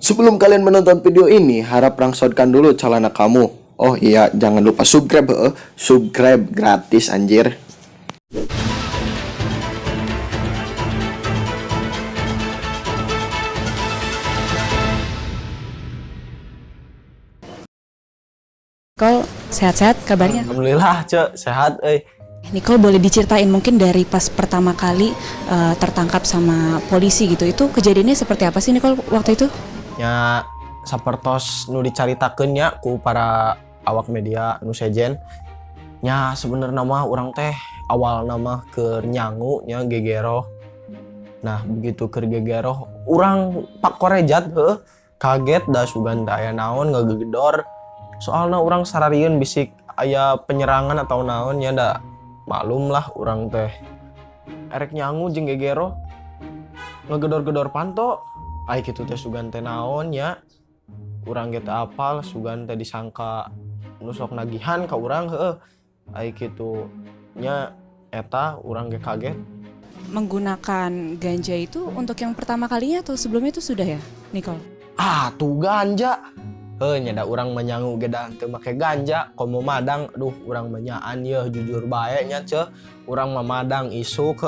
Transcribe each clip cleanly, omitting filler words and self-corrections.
Sebelum kalian menonton video ini, harap rangsodkan dulu celana kamu. Oh iya, jangan lupa subscribe, subscribe gratis anjir. Nicole, sehat-sehat kabarnya? Alhamdulillah, Cek, sehat, Nicole, boleh diceritain mungkin dari pas pertama kali tertangkap sama polisi gitu, itu kejadiannya seperti apa sih Nicole waktu itu? nya sapertos nu dicaritakeun nya ku para awak media nu sejen. Nya sebenarnya mah urang teh awal nama keur nyangu nya gegero. Nah, begitu keur gegero, urang pak korejat kaget da sugan aya naon ngagegedor. Soalnya orang sararieun bisik aya penyerangan atau naon nya da maklum lah urang teh erek nyangu jeung gegero ngegedor-gedor panto ai kitu teh sugan teh naon nya urang ge teh apal sugan teh disangka nusok nagihan ka urang ai kitu nya eta urang ge kaget. Menggunakan ganja itu untuk yang pertama kalinya atau sebelumnya itu sudah ya Nicole? Tuh ganja nyada urang menyangu gedang teu make ganja komo madang urang menyaan ye jujur bae nya ce urang mamadang isuk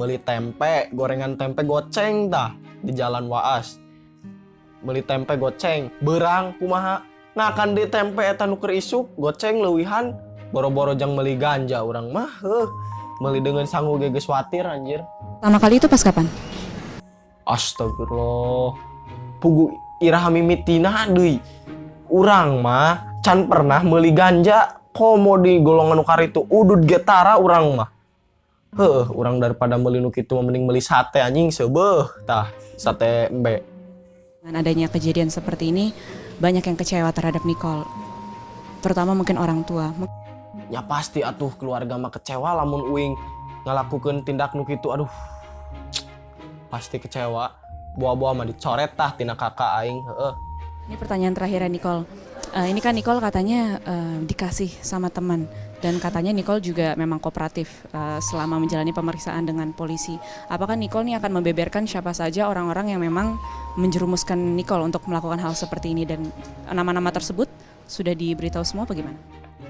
meuli tempe gorengan tempe goceng tah di jalan Waas meuli tempe goceng beurang kumaha ngakan di tempe eta nu keur isuk goceng leuwihan boro-boro jang meuli ganja urang mah meuli dengan sangu geus watir anjir. Pertama kali itu pas kapan? Astagfirullah pugu iraha mimitina deui. Urang mah can pernah meuli ganja komo di golongan nu karitu udud getara urang mah. Urang daripada meuli nu kitu mending meuli sate anjing seubeuh tah sate embe. Dengan adanya kejadian seperti ini banyak yang kecewa terhadap Nicole. Terutama mungkin orang tua. Ya pasti atuh keluarga mah kecewa lamun uing ngalakukeun tindak nu kitu aduh. Pasti kecewa. Buah-buah mah dicoret tah tina kakak aing Ini pertanyaan terakhir ya Nicole. Ini kan Nicole katanya dikasih sama teman dan katanya Nicole juga memang kooperatif selama menjalani pemeriksaan dengan polisi. Apakah Nicole nih akan membeberkan siapa saja orang-orang yang memang menjerumuskan Nicole untuk melakukan hal seperti ini dan nama-nama tersebut sudah diberitahu semua apa gimana?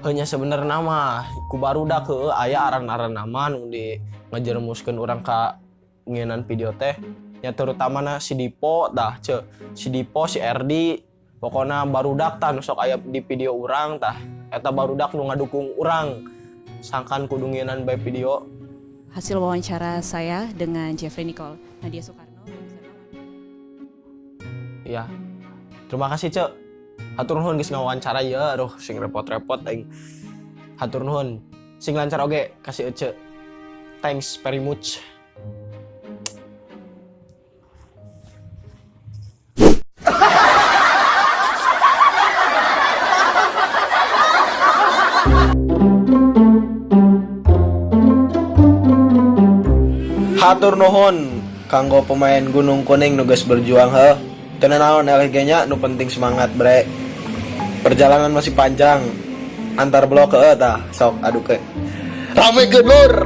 Hanya sebenarnya mah ku barudak aya aran-aran nama nu di ngajerumuskeun urang ka ngeunaan video teh. Ya terutama si Dipo tah si Dipo si Erdi pokoknya barudak tah nu sok aya di video urang tah eta barudak nu ngadukung urang sangkan kudu ngeunaan bae video. Hasil wawancara saya dengan Jeffrey Nicole Nadia Soekarno. Iya. Terima kasih Cek. Hatur nuhun geus ngawawancara ya aduh sing repot-repot aing. Hatur nuhun. Sing lancar oge kasih Ece. Thanks very much. Hatur nuhun kanggo pemain Gunung Kuning nu geus berjuang teu naon LG nya nu penting semangat bre. Perjalanan masih panjang antar blok tah sok adu ke rame gedor.